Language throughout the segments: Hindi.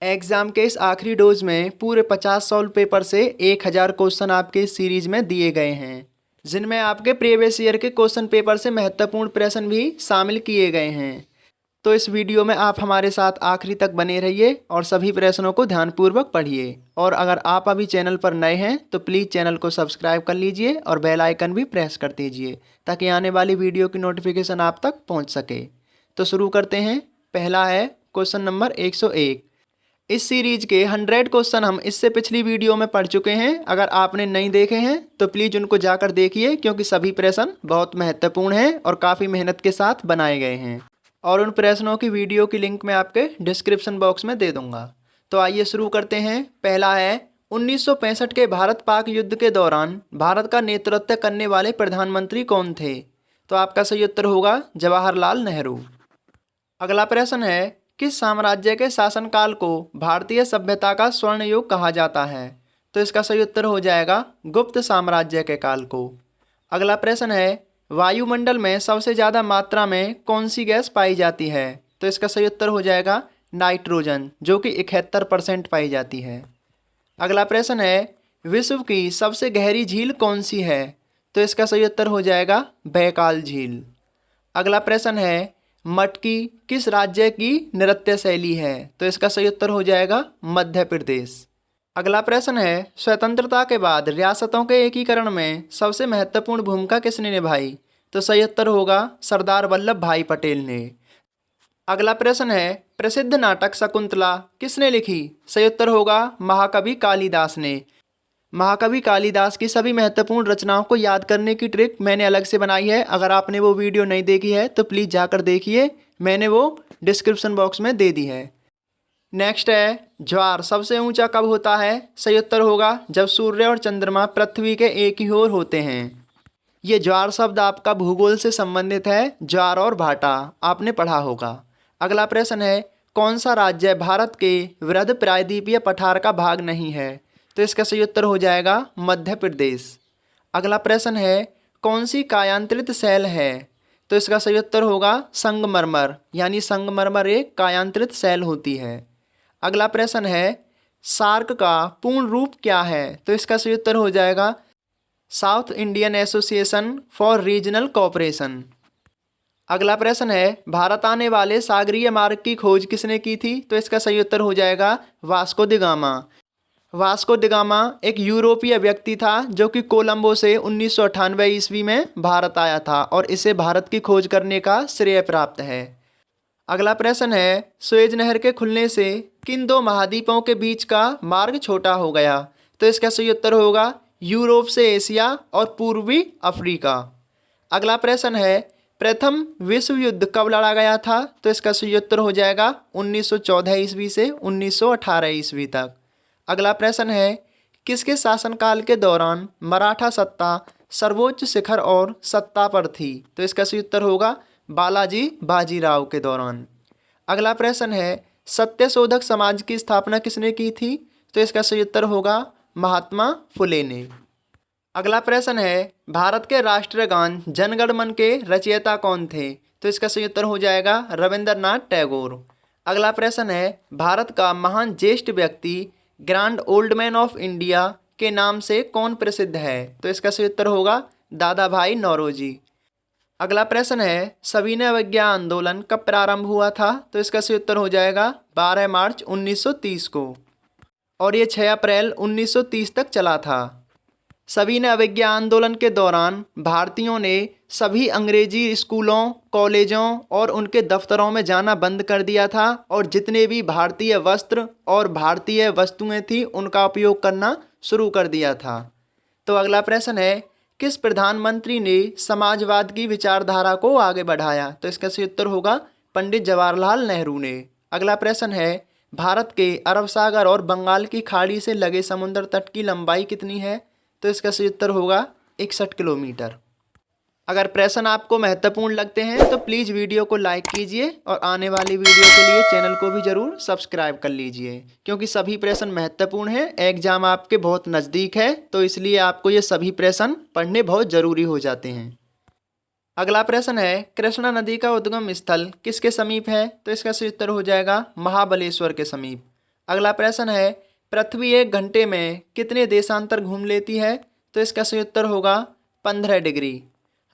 एग्जाम के इस आखिरी डोज में पूरे 50 सॉल्व पेपर से 1000 क्वेश्चन आपके इस सीरीज में दिए गए हैं, जिनमें आपके प्रीवियस ईयर के क्वेश्चन पेपर से महत्वपूर्ण प्रश्न भी शामिल किए गए हैं। तो इस वीडियो में आप हमारे साथ आखिरी तक बने रहिए और सभी प्रश्नों को ध्यानपूर्वक पढ़िए। और अगर आप अभी चैनल पर नए हैं तो प्लीज़ चैनल को सब्सक्राइब कर लीजिए और बेल आइकन भी प्रेस कर दीजिए ताकि आने वाली वीडियो की नोटिफिकेशन आप तक पहुंच सके। तो शुरू करते हैं। पहला है क्वेश्चन नंबर 101। इस सीरीज के 100 क्वेश्चन हम इससे पिछली वीडियो में पढ़ चुके हैं। अगर आपने नहीं देखे हैं तो प्लीज़ उनको जाकर देखिए, क्योंकि सभी प्रश्न बहुत महत्वपूर्ण हैं और काफ़ी मेहनत के साथ बनाए गए हैं। और उन प्रश्नों की वीडियो की लिंक मैं आपके डिस्क्रिप्शन बॉक्स में दे दूंगा। तो आइए शुरू करते हैं। पहला है 1965 के भारत पाक युद्ध के दौरान भारत का नेतृत्व करने वाले प्रधानमंत्री कौन थे? तो आपका सही उत्तर होगा जवाहरलाल नेहरू। अगला प्रश्न है किस साम्राज्य के शासनकाल को भारतीय सभ्यता का स्वर्ण युग कहा जाता है? तो इसका सही उत्तर हो जाएगा गुप्त साम्राज्य के काल को। अगला प्रश्न है वायुमंडल में सबसे ज़्यादा मात्रा में कौन सी गैस पाई जाती है? तो इसका सही उत्तर हो जाएगा नाइट्रोजन, जो कि 71% पाई जाती है। अगला प्रश्न है विश्व की सबसे गहरी झील कौन सी है? तो इसका सही उत्तर हो जाएगा बैकाल झील। अगला प्रश्न है मटकी किस राज्य की नृत्य शैली है? तो इसका सही उत्तर हो जाएगा मध्य प्रदेश। अगला प्रश्न है स्वतंत्रता के बाद रियासतों के एकीकरण में सबसे महत्वपूर्ण भूमिका किसने निभाई? तो सही उत्तर होगा सरदार वल्लभ भाई पटेल ने। अगला प्रश्न है प्रसिद्ध नाटक शकुंतला किसने लिखी? सही उत्तर होगा महाकवि कालिदास ने। महाकवि कालिदास की सभी महत्वपूर्ण रचनाओं को याद करने की ट्रिक मैंने अलग से बनाई है। अगर आपने वो वीडियो नहीं देखी है तो प्लीज़ जाकर देखिए, मैंने वो डिस्क्रिप्शन बॉक्स में दे दी है। नेक्स्ट है ज्वार सबसे ऊंचा कब होता है? सही उत्तर होगा जब सूर्य और चंद्रमा पृथ्वी के एक ही ओर होते हैं। ये ज्वार शब्द आपका भूगोल से संबंधित है, ज्वार और भाटा आपने पढ़ा होगा। अगला प्रश्न है कौन सा राज्य भारत के वृहद प्रायद्वीपीय पठार का भाग नहीं है? तो इसका सही उत्तर हो जाएगा मध्य प्रदेश। अगला प्रश्न है कौन सी कायांतरित सेल है? तो इसका सही उत्तर होगा संगमरमर, यानी संगमरमर एक कायांतरित सेल होती है। अगला प्रश्न है सार्क का पूर्ण रूप क्या है? तो इसका सही उत्तर हो जाएगा south Indian association for regional cooperation. अगला प्रश्न है भारत आने वाले सागरीय मार्ग की खोज किसने की थी? तो इसका सही उत्तर हो जाएगा Vasco the gamma. Vasco the gamma एक यूरोपीय व्यक्ति था जो कि कोलंबो से 1998 ईस्वी में भारत आया था और इसे भारत की खोज करने का श्रेय प्राप्त है। अगला प्रश्न है सुएज नहर के खुलने से किन दो महाद्वीपों के बीच का मार्ग छोटा हो गया? तो इसका सही उत्तर होगा यूरोप से एशिया और पूर्वी अफ्रीका। अगला प्रश्न है प्रथम विश्व युद्ध कब लड़ा गया था? तो इसका सही उत्तर हो जाएगा 1914 ईस्वी से 1918 ईस्वी तक। अगला प्रश्न है किसके शासनकाल के दौरान मराठा सत्ता सर्वोच्च शिखर और सत्ता पर थी? तो इसका सही उत्तर होगा बालाजी बाजीराव के दौरान। अगला प्रश्न है सत्यशोधक समाज की स्थापना किसने की थी? तो इसका सही उत्तर होगा महात्मा फुले ने। अगला प्रश्न है भारत के राष्ट्रीय गान जन गण मन के रचयिता कौन थे? तो इसका सही उत्तर हो जाएगा रविंद्रनाथ टैगोर। अगला प्रश्न है भारत का महान ज्येष्ठ व्यक्ति grand old man of India के नाम से कौन प्रसिद्ध है? तो इसका सही उत्तर होगा दादा भाई नौरोजी। अगला प्रश्न है सविनय अवज्ञा आंदोलन कब प्रारंभ हुआ था? तो इसका सही उत्तर हो जाएगा 12 मार्च 1930 को और ये 6 अप्रैल 1930 तक चला था। सविनय अवज्ञा आंदोलन के दौरान भारतीयों ने सभी अंग्रेजी स्कूलों, कॉलेजों और उनके दफ्तरों में जाना बंद कर दिया था और जितने भी भारतीय वस्त्र और भारतीय वस्तुएं थी उनका उपयोग करना शुरू कर दिया था। तो अगला प्रश्न है किस प्रधानमंत्री ने समाजवाद की विचारधारा को आगे बढ़ाया? तो इसका सही उत्तर होगा पंडित जवाहरलाल नेहरू ने। अगला प्रश्न है भारत के अरब सागर और बंगाल की खाड़ी से लगे समुद्र तट की लंबाई कितनी है? तो इसका सही उत्तर होगा 61 किलोमीटर। अगर प्रश्न आपको महत्वपूर्ण लगते हैं तो प्लीज़ वीडियो को लाइक कीजिए और आने वाली वीडियो के लिए चैनल को भी ज़रूर सब्सक्राइब कर लीजिए, क्योंकि सभी प्रश्न महत्वपूर्ण हैं। एग्जाम आपके बहुत नज़दीक है तो इसलिए आपको ये सभी प्रश्न पढ़ने बहुत ज़रूरी हो जाते हैं। अगला प्रश्न है कृष्णा नदी का उद्गम स्थल किसके समीप है? तो इसका सही उत्तर हो जाएगा महाबलेश्वर के समीप। अगला प्रश्न है पृथ्वी 1 घंटे में कितने देशांतर घूम लेती है? तो इसका सही उत्तर होगा 15 डिग्री।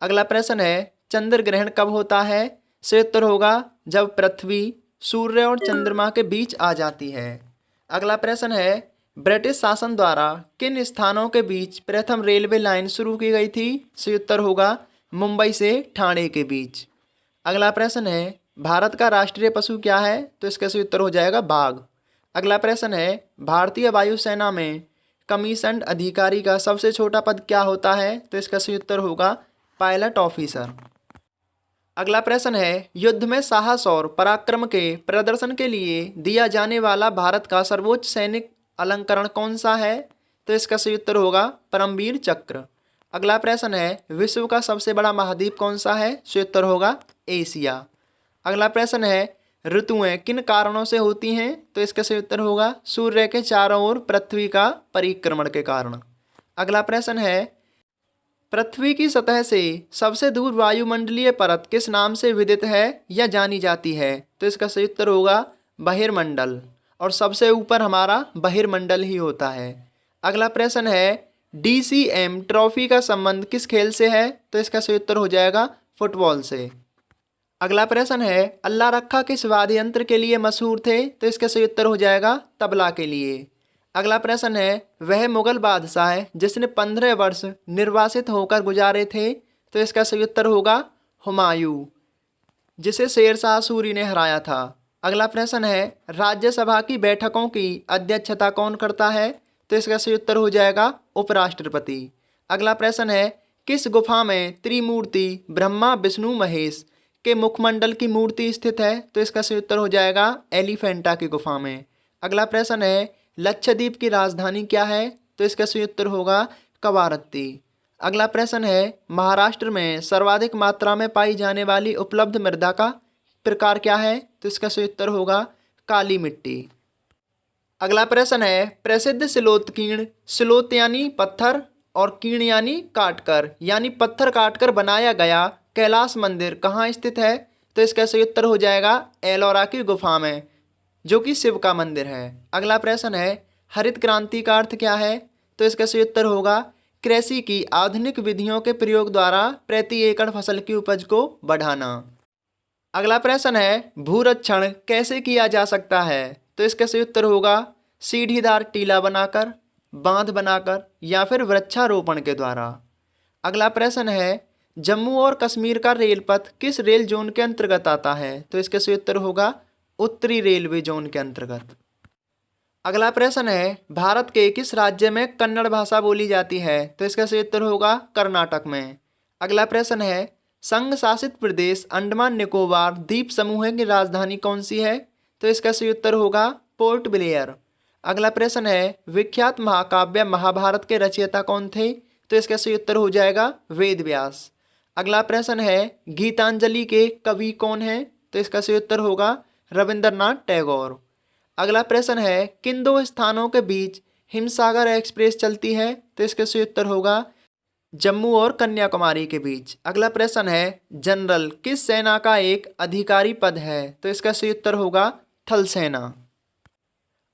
अगला प्रश्न है चंद्र ग्रहण कब होता है? सही उत्तर होगा जब पृथ्वी सूर्य और चंद्रमा के बीच आ जाती है। अगला प्रश्न है ब्रिटिश शासन द्वारा किन स्थानों के बीच प्रथम रेलवे लाइन शुरू की गई थी? सही उत्तर होगा मुंबई से ठाणे के बीच। अगला प्रश्न है भारत का राष्ट्रीय पशु क्या है? तो इसका सही उत्तर हो जाएगा बाघ। अगला प्रश्न है भारतीय वायुसेना में कमीशन्ड अधिकारी का सबसे छोटा पद क्या होता है? तो इसका सही उत्तर होगा पायलट ऑफिसर। अगला प्रश्न है युद्ध में साहस और पराक्रम के प्रदर्शन के लिए दिया जाने वाला भारत का सर्वोच्च सैनिक अलंकरण कौन सा है? तो इसका सही उत्तर होगा परमवीर चक्र। अगला प्रश्न है विश्व का सबसे बड़ा महाद्वीप कौन सा है? सही उत्तर होगा एशिया। अगला प्रश्न है ऋतुएं किन कारणों से होती हैं? तो इसका सही उत्तर होगा सूर्य के चारों ओर पृथ्वी का परिक्रमण के कारण। अगला प्रश्न है पृथ्वी की सतह से सबसे दूर वायुमंडलीय परत किस नाम से विदित है या जानी जाती है? तो इसका सही उत्तर होगा बहिर्मंडल, और सबसे ऊपर हमारा बहिर्मंडल ही होता है। अगला प्रश्न है DCM ट्रॉफी का संबंध किस खेल से है? तो इसका सही उत्तर हो जाएगा फुटबॉल से। अगला प्रश्न है अल्लाह रखा किस वाद्य यंत्र के लिए मशहूर थे? तो इसका सही उत्तर हो जाएगा तबला के लिए। अगला प्रश्न है वह मुगल बादशाह है जिसने 15 वर्ष निर्वासित होकर गुजारे थे? तो इसका सही उत्तर होगा हुमायूं, जिसे शेरशाह सूरी ने हराया था। अगला प्रश्न है राज्यसभा की बैठकों की अध्यक्षता कौन करता है? तो इसका सही उत्तर हो जाएगा उपराष्ट्रपति। अगला प्रश्न है किस गुफा में त्रिमूर्ति ब्रह्मा विष्णु महेश के मुखमंडल की मूर्ति स्थित है? तो इसका सही उत्तर हो जाएगा एलिफेंटा की गुफा में। अगला प्रश्न है लक्षद्वीप की राजधानी क्या है? तो इसका सही उत्तर होगा कवारत्ती। अगला प्रश्न है महाराष्ट्र में सर्वाधिक मात्रा में पाई जाने वाली उपलब्ध मृदा का प्रकार क्या है? तो इसका सही उत्तर होगा काली मिट्टी। अगला प्रश्न है प्रसिद्ध सिलोत्कीर्ण, सिलोत यानी पत्थर और कीर्ण यानी काटकर, यानी पत्थर काटकर बनाया गया कैलाश मंदिर कहाँ स्थित है? तो इसका सही उत्तर हो जाएगा एलोरा की गुफा में, जो कि शिव का मंदिर है। अगला प्रश्न है हरित क्रांति का अर्थ क्या है? तो इसका सही उत्तर होगा कृषि की आधुनिक विधियों के प्रयोग द्वारा प्रति एकड़ फसल की उपज को बढ़ाना। अगला प्रश्न है भूरक्षण कैसे किया जा सकता है? तो इसका सही उत्तर होगा सीढ़ीदार टीला बनाकर, बांध बनाकर या फिर वृक्षारोपण के द्वारा। अगला प्रश्न है जम्मू और कश्मीर का रेल पथ किस रेल जोन के अंतर्गत आता है? तो इसका सही उत्तर होगा उत्तरी रेलवे जोन के अंतर्गत। अगला प्रश्न है भारत के किस राज्य में कन्नड़ भाषा बोली जाती है? तो इसका सही उत्तर होगा कर्नाटक में। अगला प्रश्न है संघ शासित प्रदेश अंडमान निकोबार द्वीप समूह की राजधानी कौन सी है? तो इसका सही उत्तर होगा पोर्ट ब्लेयर। अगला प्रश्न है विख्यात महाकाव्य महाभारत के रचयिता कौन थे? तो इसका सही उत्तर हो जाएगा वेद व्यास। अगला प्रश्न है गीतांजलि के कवि कौन है? तो इसका सही उत्तर होगा रविंद्रनाथ टैगोर। अगला प्रश्न है किन दो स्थानों के बीच हिमसागर एक्सप्रेस चलती है? तो इसका सही उत्तर होगा जम्मू और कन्याकुमारी के बीच। अगला प्रश्न है जनरल किस सेना का एक अधिकारी पद है? तो इसका सही उत्तर होगा थल सेना।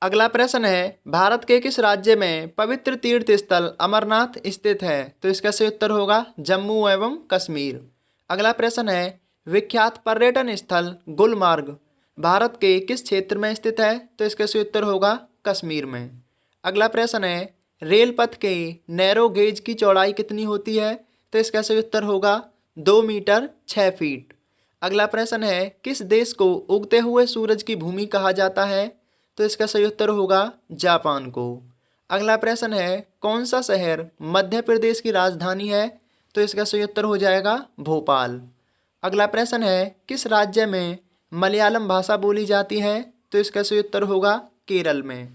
अगला प्रश्न है भारत के किस राज्य में पवित्र तीर्थ स्थल अमरनाथ स्थित है? तो इसका सही उत्तर होगा जम्मू एवं कश्मीर। अगला प्रश्न है विख्यात पर्यटन स्थल गुलमार्ग भारत के किस क्षेत्र में स्थित है? तो इसका सही उत्तर होगा कश्मीर में। अगला प्रश्न है रेल पथ के नैरो गेज की चौड़ाई कितनी होती है? तो इसका सही उत्तर होगा 2 मीटर 6 फीट। अगला प्रश्न है किस देश को उगते हुए सूरज की भूमि कहा जाता है? तो इसका सही उत्तर होगा जापान को। अगला प्रश्न है कौन सा शहर मध्य प्रदेश की राजधानी है? तो इसका सही उत्तर हो जाएगा भोपाल। अगला प्रश्न है किस राज्य में मलयालम भाषा बोली जाती है? तो इसका सही उत्तर होगा केरल में।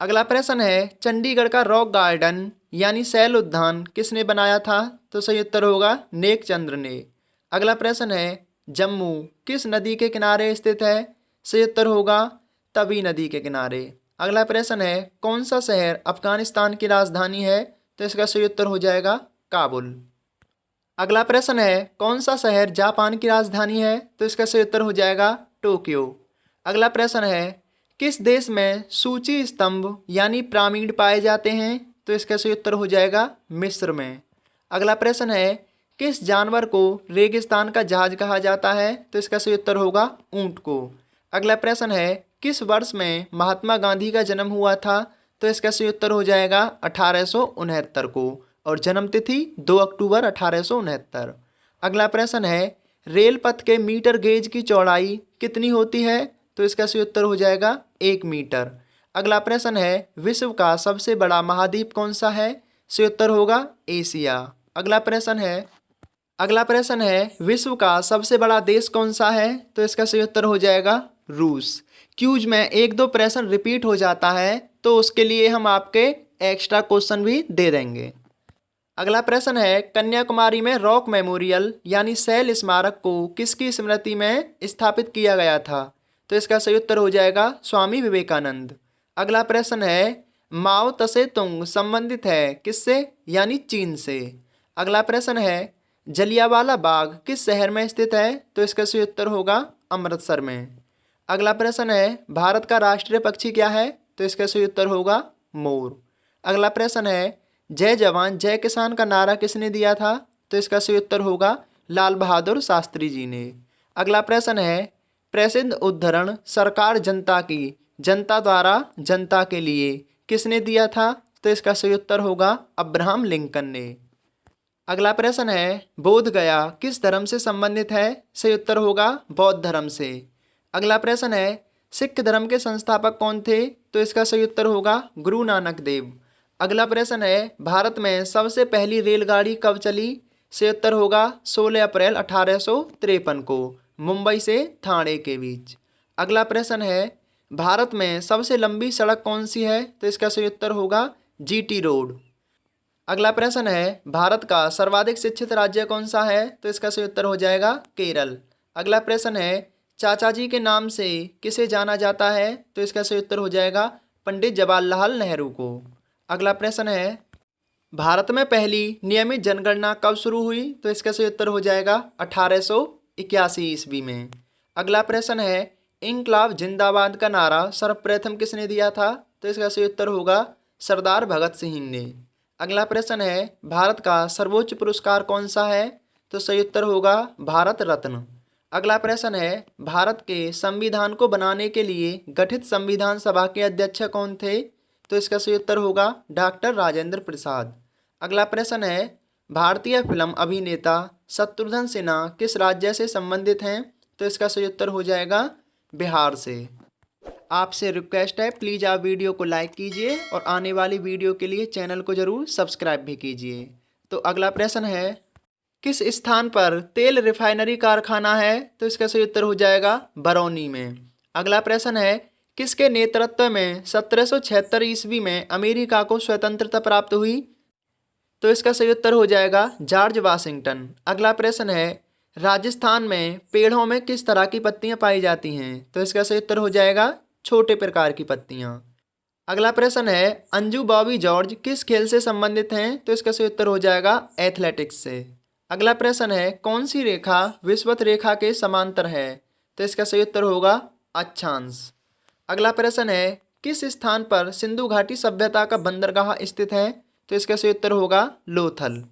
अगला प्रश्न है चंडीगढ़ का रॉक गार्डन यानी शैल उद्यान किसने बनाया था? तो सही उत्तर होगा नेक चंद्र ने। अगला प्रश्न है जम्मू किस नदी के किनारे स्थित है? सही उत्तर होगा तवी नदी के किनारे। अगला प्रश्न है कौन सा शहर अफगानिस्तान की राजधानी है? तो इसका सही उत्तर हो जाएगा काबुल। अगला प्रश्न है कौन सा शहर जापान की राजधानी है? तो इसका सही उत्तर हो जाएगा टोक्यो। अगला प्रश्न है किस देश में सूची स्तंभ यानी पिरामिड पाए जाते हैं? तो इसका सही उत्तर हो जाएगा मिस्र में। अगला प्रश्न है, किस जानवर को रेगिस्तान का जहाज कहा जाता है? तो इसका सही उत्तर होगा ऊंट को। अगला प्रश्न है, किस वर्ष में महात्मा गांधी का जन्म हुआ था? तो इसका सही उत्तर हो जाएगा 1869 को, और जन्म तिथि 2 अक्टूबर 1869। अगला प्रश्न है, रेल पथ के मीटर गेज की चौड़ाई कितनी होती है? तो इसका सही उत्तर हो जाएगा 1 मीटर। अगला प्रश्न है, विश्व का सबसे बड़ा महाद्वीप कौन सा है? सही उत्तर होगा एशिया। अगला प्रश्न है, विश्व का सबसे बड़ा देश कौन सा है? तो इसका सही उत्तर हो जाएगा रूस। क्यूज में 1-2 प्रश्न रिपीट हो जाता है तो उसके लिए हम आपके एक्स्ट्रा क्वेश्चन भी दे देंगे। अगला प्रश्न है, कन्याकुमारी में रॉक मेमोरियल यानी शैल स्मारक को किसकी स्मृति में स्थापित किया गया था? तो इसका सही उत्तर हो जाएगा स्वामी विवेकानंद। अगला प्रश्न है, माओ तसे तुंग संबंधित है किससे? यानी चीन से। अगला प्रश्न है, जलियांवाला बाग किस शहर में स्थित है? तो इसका सही उत्तर होगा अमृतसर में। अगला प्रश्न है, भारत का राष्ट्रीय पक्षी क्या है? तो इसका सही उत्तर होगा मोर। अगला प्रश्न है, जय जवान जय किसान का नारा किसने दिया था? तो इसका सही उत्तर होगा लाल बहादुर शास्त्री जी ने। अगला प्रश्न है, प्रसिद्ध उद्धरण सरकार जनता की जनता द्वारा जनता के लिए किसने दिया था? तो इसका सही उत्तर होगा अब्राहम लिंकन ने। अगला प्रश्न है, बोध गया किस धर्म से संबंधित है? सही उत्तर होगा बौद्ध धर्म से। अगला प्रश्न है, सिख धर्म के संस्थापक कौन थे? तो इसका सही उत्तर होगा गुरु नानक देव। अगला प्रश्न है, भारत में सबसे पहली रेलगाड़ी कब चली? सही उत्तर होगा 16 अप्रैल 1853 को मुंबई से ठाणे के बीच। अगला प्रश्न है, भारत में सबसे लंबी सड़क कौन सी है? तो इसका सही उत्तर होगा जीटी रोड। अगला प्रश्न है, भारत का सर्वाधिक शिक्षित राज्य कौन सा है? तो इसका सही उत्तर हो जाएगा केरल। अगला प्रश्न है, चाचा जी के नाम से किसे जाना जाता है? तो इसका सही उत्तर हो जाएगा पंडित जवाहरलाल नेहरू को। अगला प्रश्न है, भारत में पहली नियमित जनगणना कब शुरू हुई? तो इसका सही उत्तर हो जाएगा 1881 ईस्वी में। अगला प्रश्न है, इंकलाब जिंदाबाद का नारा सर्वप्रथम किसने दिया था? तो इसका सही उत्तर होगा सरदार भगत सिंह ने। अगला प्रश्न है, भारत का सर्वोच्च पुरस्कार कौन सा है? तो सही उत्तर होगा भारत रत्न। अगला प्रश्न है, भारत के संविधान को बनाने के लिए गठित संविधान सभा के अध्यक्ष कौन थे? तो इसका सही उत्तर होगा डॉक्टर राजेंद्र प्रसाद। अगला प्रश्न है, भारतीय फिल्म अभिनेता शत्रुघ्न सिन्हा किस राज्य से संबंधित हैं? तो इसका सही उत्तर हो जाएगा बिहार से। आपसे रिक्वेस्ट है, प्लीज़ आप वीडियो को लाइक कीजिए और आने वाली वीडियो के लिए चैनल को ज़रूर सब्सक्राइब भी कीजिए। तो अगला प्रश्न है, किस स्थान पर तेल रिफाइनरी कारखाना है? तो इसका सही उत्तर हो जाएगा बरौनी में। अगला प्रश्न है, किसके नेतृत्व में 1776 ईस्वी में अमेरिका को स्वतंत्रता प्राप्त हुई? तो इसका सही उत्तर हो जाएगा जॉर्ज वाशिंगटन। अगला प्रश्न है, राजस्थान में पेड़ों में किस तरह की पत्तियां पाई जाती हैं? तो इसका सही उत्तर हो जाएगा छोटे प्रकार की पत्तियां। अगला प्रश्न है, अंजू बॉबी जॉर्ज किस खेल से संबंधित हैं? तो इसका सही उत्तर हो जाएगा एथलेटिक्स से। अगला प्रश्न है, कौन सी रेखा विषुवत रेखा के समांतर है? तो इसका सही उत्तर होगा अक्षांश। अगला प्रश्न है, किस स्थान पर सिंधु घाटी सभ्यता का बंदरगाह स्थित है? तो इसका सही उत्तर होगा लोथल।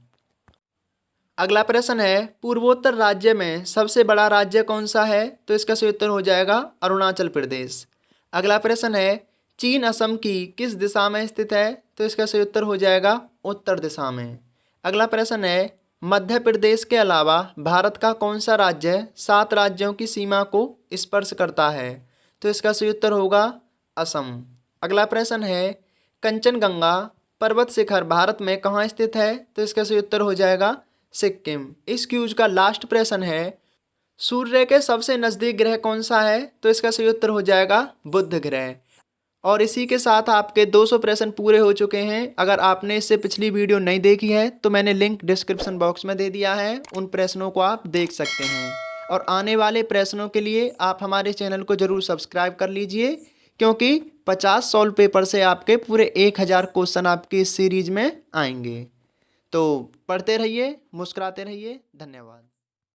अगला प्रश्न है, पूर्वोत्तर राज्य में सबसे बड़ा राज्य कौन सा है? तो इसका सही उत्तर हो जाएगा अरुणाचल प्रदेश। अगला प्रश्न है, चीन असम की किस दिशा में स्थित है? तो इसका सही उत्तर हो जाएगा उत्तर दिशा में। अगला प्रश्न है, मध्य प्रदेश के अलावा भारत का कौन सा राज्य 7 राज्यों की सीमा को स्पर्श करता है? तो इसका सही उत्तर होगा असम। अगला प्रश्न है, कंचनजंगा पर्वत शिखर भारत में कहाँ स्थित है? तो इसका सही उत्तर हो जाएगा सिक्किम। इस क्यूज का लास्ट प्रश्न है, सूर्य के सबसे नज़दीक ग्रह कौन सा है? तो इसका सही उत्तर हो जाएगा बुध ग्रह। और इसी के साथ आपके 200 प्रश्न पूरे हो चुके हैं। अगर आपने इससे पिछली वीडियो नहीं देखी है तो मैंने लिंक डिस्क्रिप्शन बॉक्स में दे दिया है, उन प्रश्नों को आप देख सकते हैं। और आने वाले प्रश्नों के लिए आप हमारे चैनल को ज़रूर सब्सक्राइब कर लीजिए, क्योंकि 50 सॉल्व पेपर से आपके पूरे 1000 क्वेश्चन आपकी इस सीरीज में आएंगे। तो पढ़ते रहिए, मुस्कुराते रहिए। धन्यवाद।